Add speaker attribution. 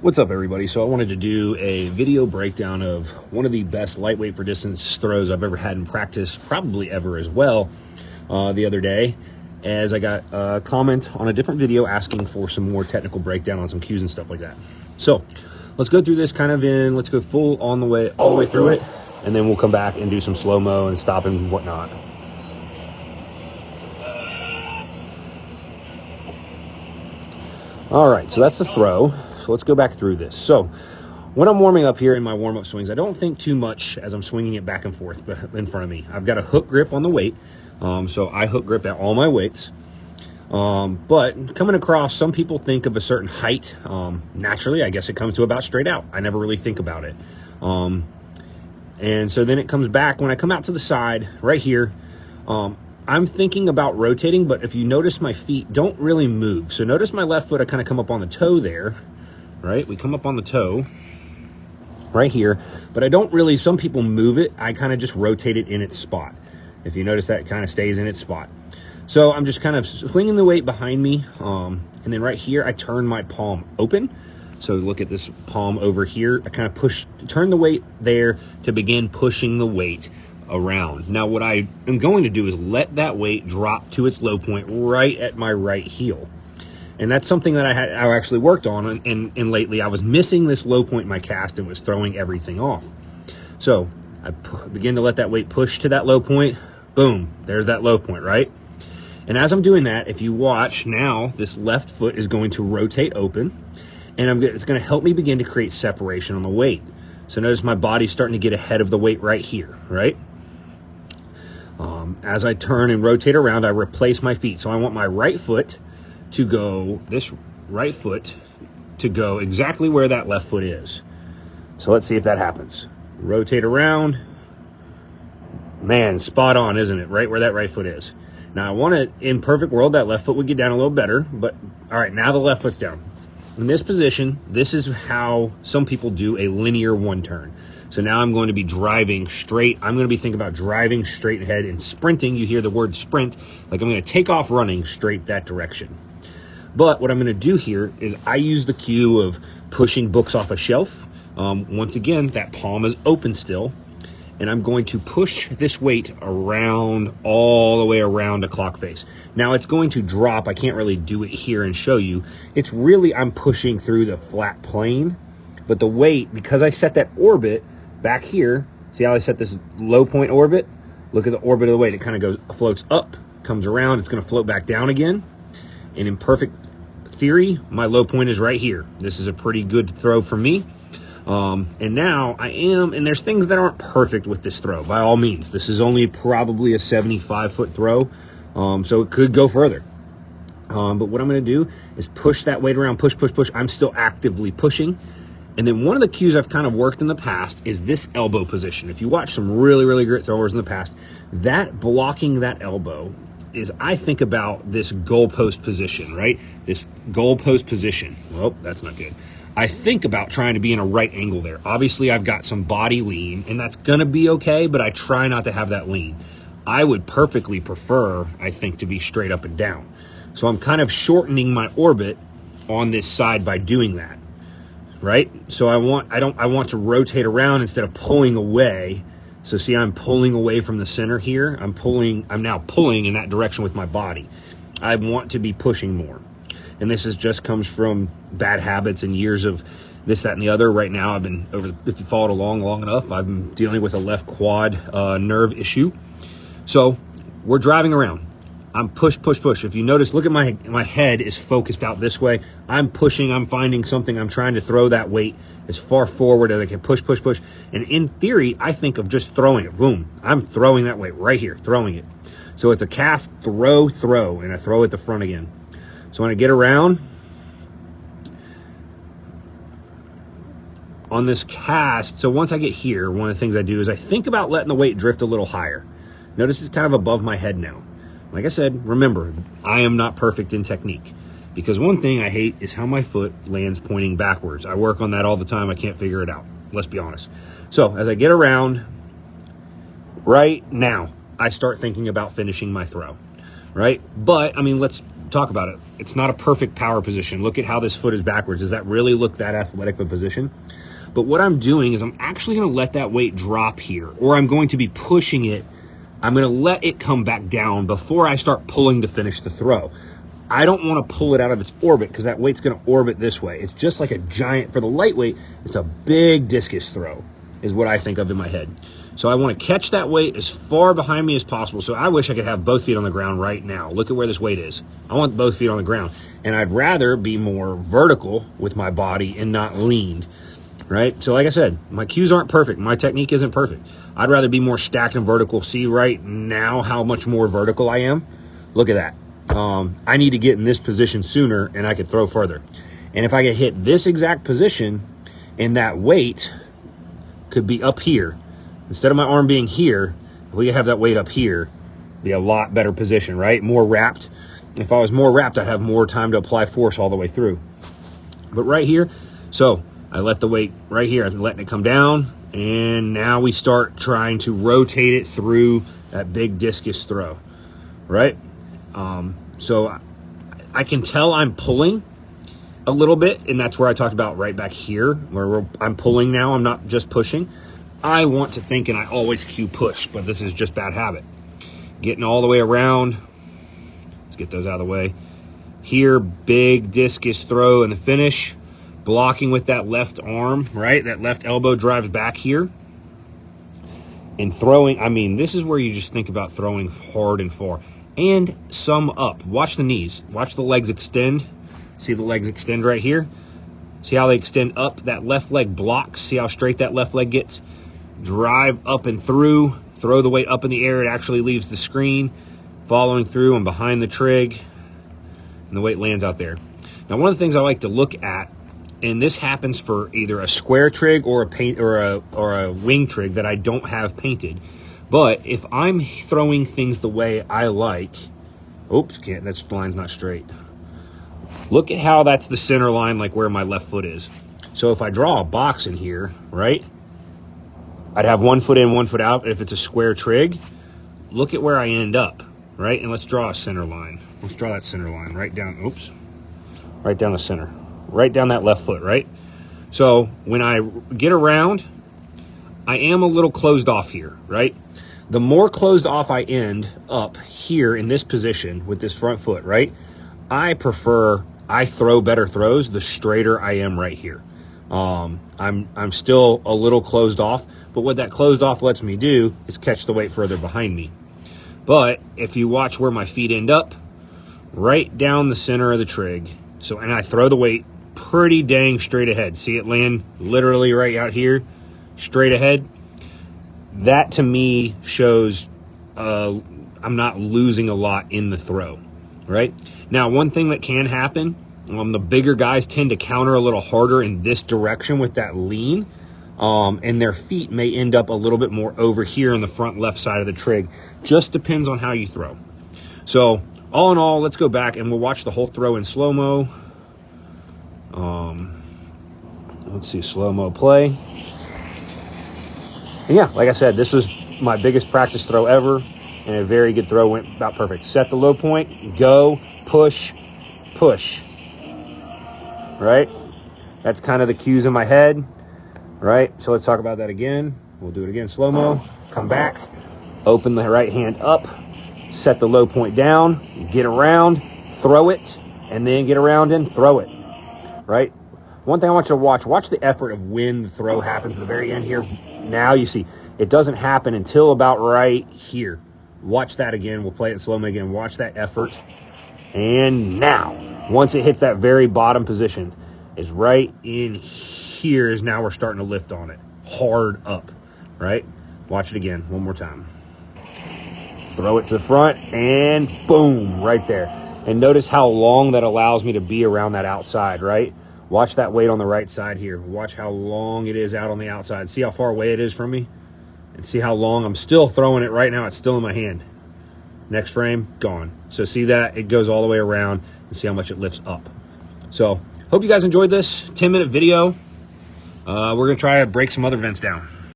Speaker 1: What's up, everybody? So I wanted to do a video breakdown of one of the best lightweight for distance throws I've ever had in practice, probably ever as well, the other day, as I got a comment on a different video asking for some more technical breakdown on some cues and stuff like that. So let's go through this let's go full all the way through it, and then we'll come back and do some slow-mo and stop and whatnot. All right, so that's the throw. So let's go back through this. So when I'm warming up here in my warm-up swings, I don't think too much as I'm swinging it back and forth in front of me. I've got a hook grip on the weight, so I hook grip at all my weights. But coming across, some people think of a certain height. Naturally, I guess it comes to about straight out. I never really think about it. And so then it comes back when I come out to the side right here. I'm thinking about rotating, but if you notice, my feet don't really move. So notice my left foot, I kind of come up on the toe there, right? We come up on the toe right here, but I don't really, some people move it. I kind of just rotate it in its spot. If you notice that, it kind of stays in its spot. So I'm just kind of swinging the weight behind me. And then right here, I turn my palm open. So look at this palm over here. I kind of turn the weight there to begin pushing the weight around. Now what I am going to do is let that weight drop to its low point right at my right heel. And that's something that I actually worked on, and lately I was missing this low point in my cast and was throwing everything off. So I begin to let that weight push to that low point. Boom, there's that low point, right? And as I'm doing that, if you watch now, this left foot is going to rotate open, and it's going to help me begin to create separation on the weight. So notice my body's starting to get ahead of the weight right here, right? As I turn and rotate around, I replace my feet. So I want my right foot to go, exactly where that left foot is. So let's see if that happens. Rotate around. Man, spot on, isn't it? Right where that right foot is. Now I want to, in perfect world, that left foot would get down a little better, but all right, now the left foot's down. In this position, this is how some people do a linear one turn. So now I'm going to be driving straight. I'm going to be thinking about driving straight ahead and sprinting. You hear the word sprint, like I'm going to take off running straight that direction. But what I'm going to do here is I use the cue of pushing books off a shelf. Once again, that palm is open still. And I'm going to push this weight around, all the way around a clock face. Now it's going to drop. I can't really do it here and show you. It's really, I'm pushing through the flat plane. But the weight, because I set that orbit back here, see how I set this low point orbit? Look at the orbit of the weight. It kind of floats up, comes around. It's going to float back down again. And in perfect theory, my low point is right here. This is a pretty good throw for me. And now and there's things that aren't perfect with this throw, by all means. This is only probably a 75-foot throw, so it could go further. But what I'm going to do is push that weight around, push. I'm still actively pushing. And then one of the cues I've kind of worked in the past is this elbow position. If you watch some really, really great throwers in the past, that blocking that elbow is, I think about this goalpost position, right? This goalpost position. Well, that's not good. I think about trying to be in a right angle there. Obviously, I've got some body lean, and that's going to be okay, but I try not to have that lean. I would perfectly prefer, I think, to be straight up and down. So I'm kind of shortening my orbit on this side by doing that, right? So I want to rotate around instead of pulling away. So see, I'm pulling away from the center here. I'm now pulling in that direction with my body. I want to be pushing more. And this just comes from bad habits and years of this, that, and the other. Right now, if you followed along long enough, I've been dealing with a left quad nerve issue. So we're driving around. I'm push. If you notice, look at my head is focused out this way. I'm pushing, I'm finding something. I'm trying to throw that weight as far forward as I can, push. And in theory, I think of just throwing it. Boom, I'm throwing that weight right here, throwing it. So it's a cast, throw, and I throw at the front again. So when I get around on this cast, so once I get here, one of the things I do is I think about letting the weight drift a little higher. Notice it's kind of above my head now. Like I said, remember, I am not perfect in technique, because one thing I hate is how my foot lands pointing backwards. I work on that all the time. I can't figure it out. Let's be honest. So as I get around, right now, I start thinking about finishing my throw, right? But, I mean, let's talk about it. It's not a perfect power position. Look at how this foot is backwards. Does that really look that athletic of a position? But what I'm doing is I'm actually going to let that weight drop here, or I'm going to be pushing it. I'm going to let it come back down before I start pulling to finish the throw. I don't want to pull it out of its orbit because that weight's going to orbit this way. It's just like a giant, for the lightweight, it's a big discus throw is what I think of in my head. So I want to catch that weight as far behind me as possible. So I wish I could have both feet on the ground right now. Look at where this weight is. I want both feet on the ground. And I'd rather be more vertical with my body and not leaned, right? So like I said, my cues aren't perfect. My technique isn't perfect. I'd rather be more stacked and vertical. See right now how much more vertical I am? Look at that. I need to get in this position sooner and I could throw further. And if I get hit this exact position and that weight could be up here, instead of my arm being here, if we have that weight up here, be a lot better position, right? More wrapped. If I was more wrapped, I'd have more time to apply force all the way through. But right here, so I let the weight right here, I'm letting it come down, and now we start trying to rotate it through that big discus throw, right? So I can tell I'm pulling a little bit, and that's where I talked about right back here, where I'm pulling now. I'm not just pushing. I want to think, and I always cue push, but this is just bad habit. Getting all the way around. Let's get those out of the way. Here, big discus throw in the finish. Blocking with that left arm, right? That left elbow drives back here. And throwing, I mean, this is where you just think about throwing hard and far. And some up. Watch the knees. Watch the legs extend. See the legs extend right here? See how they extend up? That left leg blocks. See how straight that left leg gets? Drive up and through. Throw the weight up in the air. It actually leaves the screen. Following through and behind the trig. And the weight lands out there. Now, one of the things I like to look at, and this happens for either a square trig or a paint or a wing trig that I don't have painted. But if I'm throwing things the way I like, oops, can't, that line's not straight. Look at how that's the center line, like where my left foot is. So if I draw a box in here, right, I'd have 1 foot in, 1 foot out. If it's a square trig, look at where I end up, right? And let's draw a center line. Let's draw that center line right down, oops, right down the center, right down that left foot, right? So when I get around, I am a little closed off here, right? The more closed off I end up here in this position with this front foot, right? I throw better throws the straighter I am right here. I'm still a little closed off, but what that closed off lets me do is catch the weight further behind me. But if you watch where my feet end up, right down the center of the trig. So, and I throw the weight pretty dang straight ahead. See it land literally right out here, straight ahead. That to me shows I'm not losing a lot in the throw, right? Now, one thing that can happen, the bigger guys tend to counter a little harder in this direction with that lean, and their feet may end up a little bit more over here on the front left side of the trig. Just depends on how you throw. So all in all, let's go back and we'll watch the whole throw in slow-mo. Let's see, slow-mo play. And yeah, like I said, this was my biggest practice throw ever, and a very good throw, went about perfect. Set the low point, go, push, push, right? That's kind of the cues in my head, right? So let's talk about that again. We'll do it again, slow-mo, come back, open the right hand up, set the low point down, get around, throw it, and then get around and throw it, right? One thing I want you to watch the effort of when the throw happens at the very end here. Now you see, it doesn't happen until about right here. Watch that again. We'll play it in slow-mo again. Watch that effort. And now, once it hits that very bottom position, is right in here is now we're starting to lift on it. Hard up, right? Watch it again one more time. Throw it to the front, and boom, right there. And notice how long that allows me to be around that outside, right? Watch that weight on the right side here. Watch how long it is out on the outside. See how far away it is from me? And see how long I'm still throwing it right now. It's still in my hand. Next frame, gone. So see that? It goes all the way around, and see how much it lifts up. So hope you guys enjoyed this 10-minute video. We're going to try to break some other vents down.